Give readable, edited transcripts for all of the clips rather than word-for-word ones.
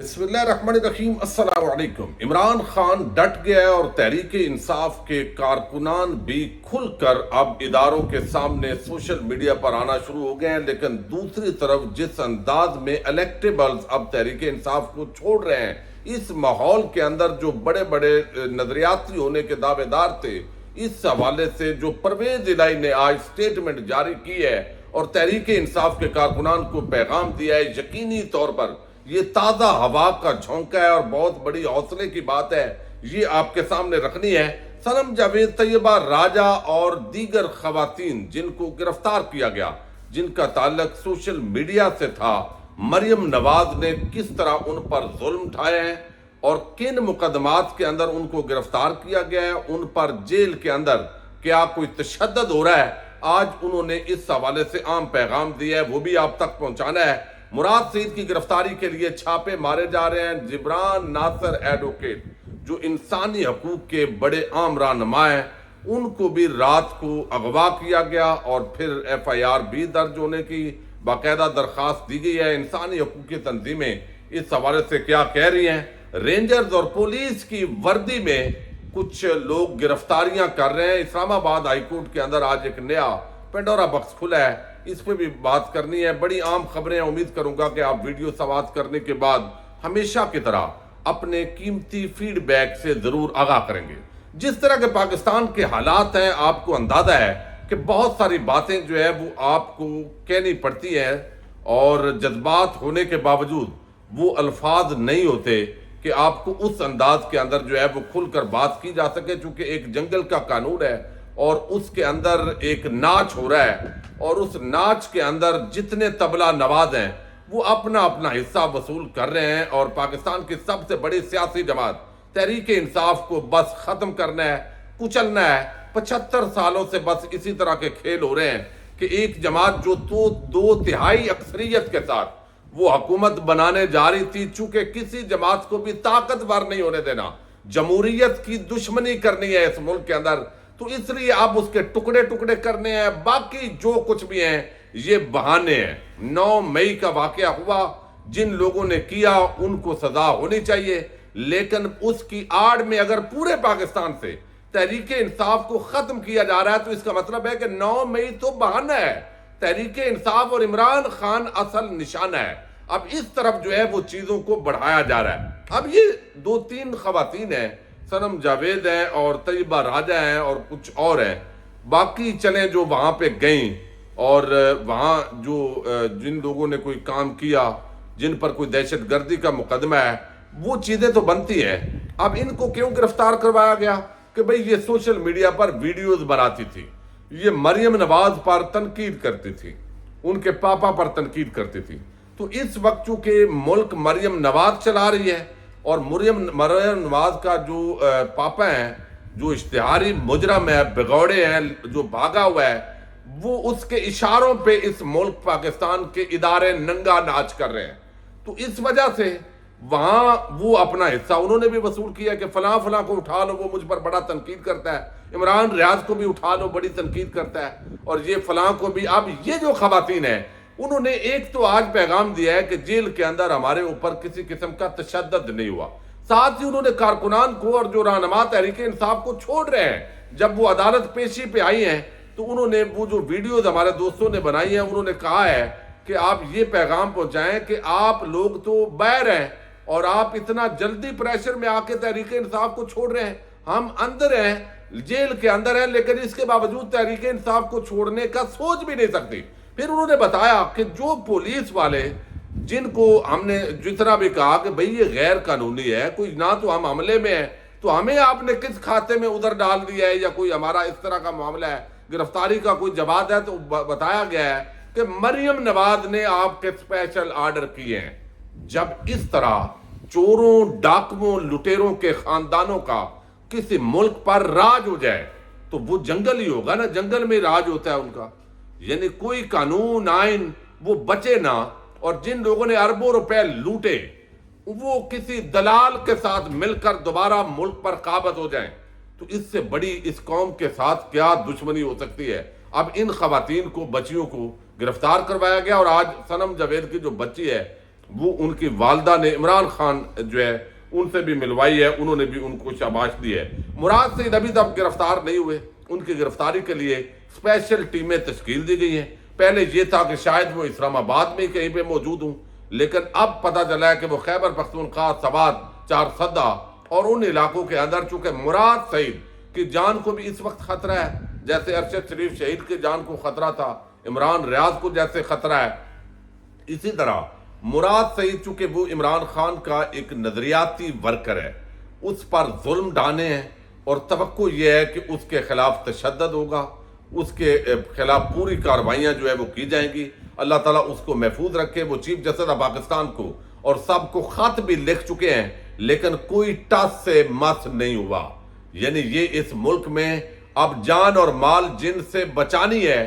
بسم اللہ الرحمن الرحیم۔ السلام علیکم۔ عمران خان ڈٹ گیا اور تحریک انصاف کے کارکنان بھی کھل کر اب اداروں کے سامنے سوشل میڈیا پر آنا شروع ہو گئے ہیں، لیکن دوسری طرف جس انداز میں الیکٹیبلز اب تحریک انصاف کو چھوڑ رہے ہیں، اس ماحول کے اندر جو بڑے بڑے نظریاتی ہونے کے دعوے دار تھے، اس حوالے سے جو پرویز الہی نے آج سٹیٹمنٹ جاری کی ہے اور تحریک انصاف کے کارکنان کو پیغام دیا ہے، یقینی طور پر یہ تازہ ہوا کا جھونکا ہے اور بہت بڑی حوصلے کی بات ہے، یہ آپ کے سامنے رکھنی ہے۔ صنم جاوید، طیبہ راجہ اور دیگر خواتین جن کو گرفتار کیا گیا، جن کا تعلق سوشل میڈیا سے تھا، مریم نواز نے کس طرح ان پر ظلم ڈھائے ہیں اور کن مقدمات کے اندر ان کو گرفتار کیا گیا ہے، ان پر جیل کے اندر کیا کوئی تشدد ہو رہا ہے، آج انہوں نے اس حوالے سے عام پیغام دیا ہے، وہ بھی آپ تک پہنچانا ہے۔ مراد سعید کی گرفتاری کے لیے چھاپے مارے جا رہے ہیں۔ جبران ناصر ایڈوکیٹ جو انسانی حقوق کے بڑے عام رہنما ہیں، ان کو بھی رات کو اغوا کیا گیا اور پھر ایف آئی آر بھی درج ہونے کی باقاعدہ درخواست دی گئی ہے۔ انسانی حقوق کی تنظیمیں اس حوالے سے کیا کہہ رہی ہیں؟ رینجرز اور پولیس کی وردی میں کچھ لوگ گرفتاریاں کر رہے ہیں۔ اسلام آباد ہائی کورٹ کے اندر آج ایک نیا پینڈورا باکس کھلا ہے، اس پہ بھی بات کرنی ہے۔ بڑی عام خبریں، امید کروں گا کہ آپ ویڈیو سماعت کرنے کے بعد ہمیشہ کی طرح اپنے قیمتی فیڈ بیک سے ضرور آگاہ کریں گے۔ جس طرح کے پاکستان کے حالات ہیں، آپ کو اندازہ ہے کہ بہت ساری باتیں جو ہے وہ آپ کو کہنی پڑتی ہیں اور جذبات ہونے کے باوجود وہ الفاظ نہیں ہوتے کہ آپ کو اس انداز کے اندر جو ہے وہ کھل کر بات کی جا سکے، چونکہ ایک جنگل کا قانون ہے اور اس کے اندر ایک ناچ ہو رہا ہے اور اس ناچ کے اندر جتنے طبلہ نواز ہیں وہ اپنا اپنا حصہ وصول کر رہے ہیں، اور پاکستان کی سب سے بڑی سیاسی جماعت تحریک انصاف کو بس ختم کرنا ہے، کچلنا ہے۔ 75 سالوں سے بس اسی طرح کے کھیل ہو رہے ہیں کہ ایک جماعت جو دو تہائی اکثریت کے ساتھ وہ حکومت بنانے جا رہی تھی، چونکہ کسی جماعت کو بھی طاقتور نہیں ہونے دینا، جمہوریت کی دشمنی کرنی ہے اس ملک کے اندر، تو اس لیے اب اس کے ٹکڑے ٹکڑے کرنے ہیں۔ باقی جو کچھ بھی ہیں یہ بہانے ہیں۔ 9 مئی کا واقعہ ہوا، جن لوگوں نے کیا ان کو سزا ہونی چاہیے، لیکن اس کی آڑ میں اگر پورے پاکستان سے تحریک انصاف کو ختم کیا جا رہا ہے تو اس کا مطلب ہے کہ 9 مئی تو بہانہ ہے، تحریک انصاف اور عمران خان اصل نشانہ ہے۔ اب اس طرف جو ہے وہ چیزوں کو بڑھایا جا رہا ہے۔ اب یہ 2-3 خواتین ہیں، صنم جاوید ہیں اور طیبہ راجہ ہیں اور کچھ اور ہیں، باقی چلیں جو وہاں پہ گئیں اور وہاں جو جن لوگوں نے کوئی کام کیا، جن پر کوئی دہشت گردی کا مقدمہ ہے، وہ چیزیں تو بنتی ہیں۔ اب ان کو کیوں گرفتار کروایا گیا؟ کہ بھئی یہ سوشل میڈیا پر ویڈیوز بناتی تھی، یہ مریم نواز پر تنقید کرتی تھی، ان کے پاپا پر تنقید کرتی تھی، تو اس وقت چونکہ ملک مریم نواز چلا رہی ہے اور مریم نواز کا جو پاپا ہیں، جو اشتہاری مجرم ہے، بغوڑے ہیں، جو بھاگا ہوا ہے، وہ اس کے اشاروں پہ اس ملک پاکستان کے ادارے ننگا ناچ کر رہے ہیں، تو اس وجہ سے وہاں وہ اپنا حصہ انہوں نے بھی وصول کیا کہ فلاں فلاں کو اٹھا لو، وہ مجھ پر بڑا تنقید کرتا ہے، عمران ریاض کو بھی اٹھا لو، بڑی تنقید کرتا ہے، اور یہ فلاں کو بھی۔ اب یہ جو خواتین ہیں انہوں نے ایک تو آج پیغام دیا ہے کہ جیل کے اندر ہمارے اوپر کسی قسم کا تشدد نہیں ہوا، ساتھ ہی انہوں نے کارکنان کو اور جو رہنما تحریک انصاف کو چھوڑ رہے ہیں۔ جب وہ عدالت پیشی پہ آئی ہیں تو انہوں نے وہ جو ویڈیوز ہمارے دوستوں نے بنائی ہیں، انہوں نے کہا ہے کہ آپ یہ پیغام پہنچائیں کہ آپ لوگ تو باہر ہیں اور آپ اتنا جلدی پریشر میں آ کے تحریک انصاف کو چھوڑ رہے ہیں، ہم اندر ہیں، جیل کے اندر ہیں، لیکن اس کے باوجود تحریک انصاف کو چھوڑنے کا سوچ بھی نہیں سکتی۔ پھر انہوں نے بتایا کہ جو پولیس والے جن کو ہم نے جتنا بھی کہا کہ بھئی یہ غیر قانونی ہے، کوئی نہ تو ہم عملے میں ہیں، تو ہمیں آپ نے کس کھاتے میں ادھر ڈال دیا ہے یا کوئی ہمارا اس طرح کا معاملہ ہے، گرفتاری کا کوئی جواز ہے، تو بتایا گیا ہے کہ مریم نواز نے آپ کے اسپیشل آرڈر کیے ہیں۔ جب اس طرح چوروں، ڈاکوؤں، لٹیروں کے خاندانوں کا کسی ملک پر راج ہو جائے تو وہ جنگل ہی ہوگا نا، جنگل میں راج ہوتا ہے ان کا، یعنی کوئی قانون آئین وہ بچے نہ، اور جن لوگوں نے اربوں روپے لوٹے وہ کسی دلال کے ساتھ مل کر دوبارہ ملک پر قابض ہو جائیں، تو اس سے بڑی اس قوم کے ساتھ کیا دشمنی ہو سکتی ہے۔ اب ان خواتین کو، بچیوں کو گرفتار کروایا گیا، اور آج صنم جاوید کی جو بچی ہے وہ ان کی والدہ نے عمران خان جو ہے ان سے بھی ملوائی ہے، انہوں نے بھی ان کو شاباش دی ہے۔ مراد سعید ابھی تک گرفتار نہیں ہوئے، ان کی گرفتاری کے لیے اسپیشل ٹیمیں تشکیل دی گئی ہیں۔ پہلے یہ تھا کہ شاید وہ اسلام آباد میں کہیں پہ موجود ہوں، لیکن اب پتہ چلا ہے کہ وہ خیبر پختونخوا، سوات، چارسدہ اور ان علاقوں کے اندر، چونکہ مراد سعید کی جان کو بھی اس وقت خطرہ ہے، جیسے ارشد شریف شہید کی جان کو خطرہ تھا، عمران ریاض کو جیسے خطرہ ہے، اسی طرح مراد سعید چونکہ وہ عمران خان کا ایک نظریاتی ورکر ہے، اس پر ظلم ڈھانے ہیں اور توقع یہ ہے کہ اس کے خلاف تشدد ہوگا، اس کے خلاف پوری کارروائیاں جو ہے وہ کی جائیں گی۔ اللہ تعالیٰ اس کو محفوظ رکھے۔ وہ چیف جسٹس آف پاکستان کو اور سب کو خط بھی لکھ چکے ہیں، لیکن کوئی ٹس سے مس نہیں ہوا۔ یعنی یہ اس ملک میں اب جان اور مال جن سے بچانی ہے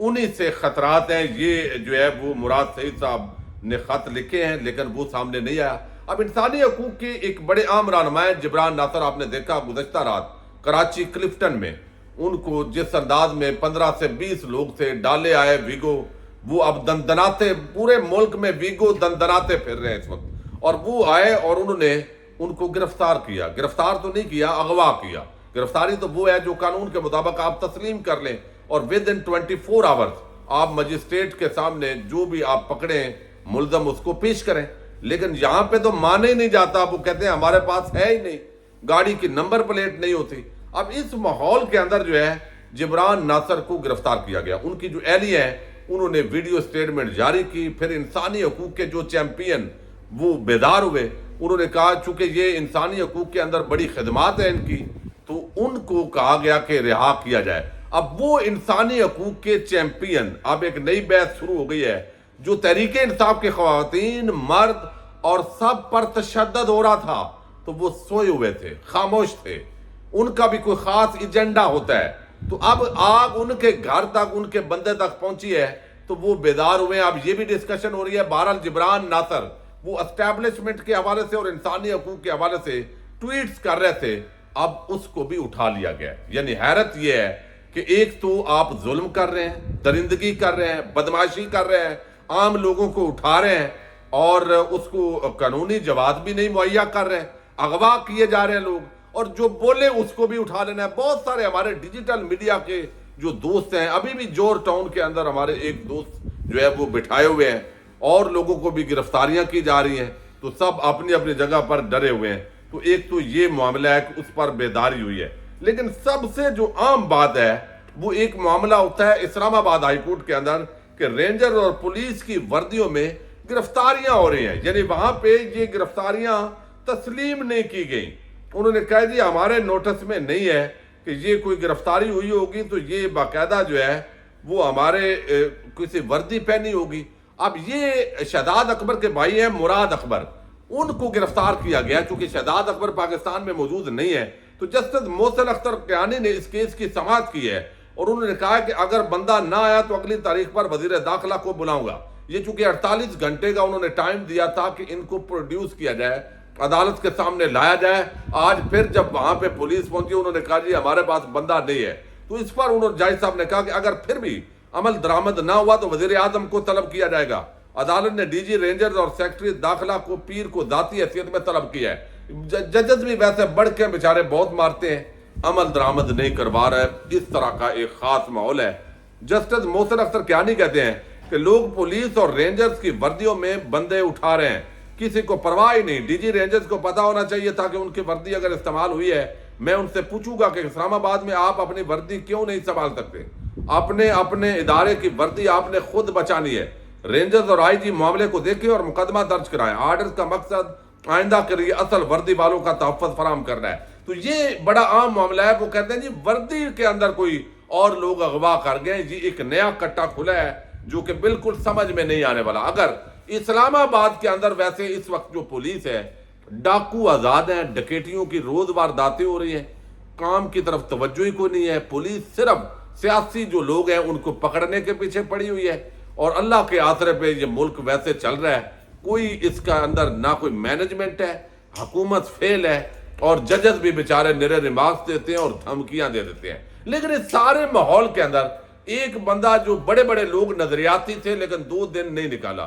انہی سے خطرات ہیں۔ یہ جو ہے وہ مراد سعید صاحب نے خط لکھے ہیں، لیکن وہ سامنے نہیں آیا۔ اب انسانی حقوق کے ایک بڑے عام رہنما جبران ناصر، آپ نے دیکھا گزشتہ رات کراچی کلفٹن میں ان کو جس انداز میں 15 سے 20 لوگ تھے، ڈالے آئے ویگو، وہ اب دندناتے پورے ملک میں ویگو دندناتے پھر رہے ہیں اس وقت، اور وہ آئے اور انہوں نے ان کو گرفتار کیا۔ گرفتار تو نہیں کیا، اغوا کیا۔ گرفتاری تو وہ ہے جو قانون کے مطابق آپ تسلیم کر لیں اور within 24 hours آپ مجسٹریٹ کے سامنے جو بھی آپ پکڑیں ملزم اس کو پیش کریں۔ لیکن یہاں پہ تو مانے نہیں جاتا، وہ کہتے ہیں ہمارے پاس ہے ہی نہیں، گاڑی کی نمبر پلیٹ نہیں ہوتی۔ اب اس ماحول کے اندر جو ہے جبران ناصر کو گرفتار کیا گیا۔ ان کی جو اہلیہ ہیں انہوں نے ویڈیو سٹیٹمنٹ جاری کی، پھر انسانی حقوق کے جو چیمپئن وہ بیدار ہوئے، انہوں نے کہا چونکہ یہ انسانی حقوق کے اندر بڑی خدمات ہیں ان کی، تو ان کو کہا گیا کہ رہا کیا جائے۔ اب وہ انسانی حقوق کے چیمپئن، اب ایک نئی بحث شروع ہو گئی ہے، جو تحریک انصاف کے خواتین، مرد اور سب پر تشدد ہو رہا تھا، تو وہ سوئے ہوئے تھے، خاموش تھے، ان کا بھی کوئی خاص ایجنڈا ہوتا ہے، تو اب آگ ان کے گھر تک، ان کے بندے تک پہنچی ہے تو وہ بیدار ہوئے۔ اب یہ بھی ڈسکشن ہو رہی ہے، بہرحال جبران ناصر وہ اسٹیبلشمنٹ کے حوالے سے اور انسانی حقوق کے حوالے سے ٹویٹس کر رہے تھے، اب اس کو بھی اٹھا لیا گیا۔ یعنی حیرت یہ ہے کہ ایک تو آپ ظلم کر رہے ہیں، درندگی کر رہے ہیں، بدمعاشی کر رہے ہیں، عام لوگوں کو اٹھا رہے ہیں اور اس کو قانونی جواز بھی نہیں مہیا کر رہے ہیں، اغوا کیے جا رہے ہیں لوگ، اور جو بولے اس کو بھی اٹھا لینا ہے۔ بہت سارے ہمارے ڈیجیٹل میڈیا کے جو دوست ہیں، ابھی بھی جور ٹاؤن کے اندر ہمارے ایک دوست جو ہے وہ بٹھائے ہوئے ہیں، اور لوگوں کو بھی گرفتاریاں کی جا رہی ہیں، تو سب اپنی اپنی جگہ پر ڈرے ہوئے ہیں۔ تو ایک تو یہ معاملہ ہے کہ اس پر بیداری ہوئی ہے، لیکن سب سے جو عام بات ہے وہ ایک معاملہ ہوتا ہے اسلام آباد ہائی کورٹ کے اندر کہ رینجر اور پولیس کی وردیوں میں گرفتاریاں ہو رہی ہیں۔ یعنی وہاں پہ یہ گرفتاریاں تسلیم نہیں کی گئیں۔ انہوں نے کہا جی ہمارے نوٹس میں نہیں ہے کہ یہ کوئی گرفتاری ہوئی ہوگی تو یہ باقاعدہ جو ہے وہ ہمارے کسی وردی پہنی ہوگی۔ اب یہ شہزاد اکبر کے بھائی ہیں مراد اکبر، ان کو گرفتار کیا گیا چونکہ شہزاد اکبر پاکستان میں موجود نہیں ہے، تو جسٹس محسن اختر کیانی نے اس کیس کی سماعت کی ہے اور انہوں نے کہا کہ اگر بندہ نہ آیا تو اگلی تاریخ پر وزیر داخلہ کو بلاؤں گا۔ یہ چونکہ 48 گھنٹے کا انہوں نے ٹائم دیا تھا کہ ان کو پروڈیوس کیا جائے، عدالت کے سامنے لایا جائے۔ آج پھر جب وہاں پہ پولیس پہنچی انہوں نے کہا جی ہمارے پاس بندہ نہیں ہے، تو اس پر انہوں جج صاحب نے کہا کہ اگر پھر بھی عمل درآمد نہ ہوا تو وزیر اعظم کو طلب کیا جائے گا۔ عدالت نے ڈی جی رینجرز اور سیکرٹری داخلہ کو پیر کو ذاتی حیثیت میں طلب کیا ہے۔ ججز بھی ویسے بڑھ کے بیچارے بہت مارتے ہیں، عمل درآمد نہیں کروا رہے، اس طرح کا ایک خاص ماحول ہے۔ جسٹس محسن اختر کیانی کہتے ہیں کہ لوگ پولیس اور رینجرز کی وردیوں میں بندے اٹھا رہے ہیں، کسی کو پرواہ ہی نہیں۔ ڈی جی رینجرز کو پتا ہونا چاہیے تھا کہ ان کی وردی اگر استعمال ہوئی ہے، میں ان سے پوچھوں گا کہ اسلام آباد میں آپ اپنی وردی کیوں نہیں سنبھال سکتے؟ اپنے ادارے کی وردی آپ نے خود بچانی ہے۔ رینجرز اور آئی جی معاملے کو دیکھیں اور مقدمہ درج کرائیں۔ آرڈر کا مقصد آئندہ کے لیے اصل وردی والوں کا تحفظ فراہم کرنا ہے۔ تو یہ بڑا عام معاملہ ہے۔ وہ کہتے ہیں جی وردی کے اندر کوئی اور لوگ اغوا کر گئے، جی ایک نیا کٹا کھلا ہے جو کہ بالکل سمجھ میں نہیں آنے والا۔ اگر اسلام آباد کے اندر ویسے اس وقت جو پولیس ہے، ڈاکو آزاد ہیں، ڈکیتیوں کی روز وارداتیں ہو رہی ہیں، کام کی طرف توجہ ہی کوئی نہیں ہے، پولیس صرف سیاسی جو لوگ ہیں ان کو پکڑنے کے پیچھے پڑی ہوئی ہے، اور اللہ کے آسرے پہ یہ ملک ویسے چل رہا ہے، کوئی اس کا اندر نہ کوئی مینجمنٹ ہے، حکومت فیل ہے، اور ججز بھی بیچارے نرے ریمارکس دیتے ہیں اور دھمکیاں دے دیتے ہیں۔ لیکن اس سارے ماحول کے اندر ایک بندہ جو بڑے بڑے لوگ نظریاتی تھے لیکن 2 دن نہیں نکالا،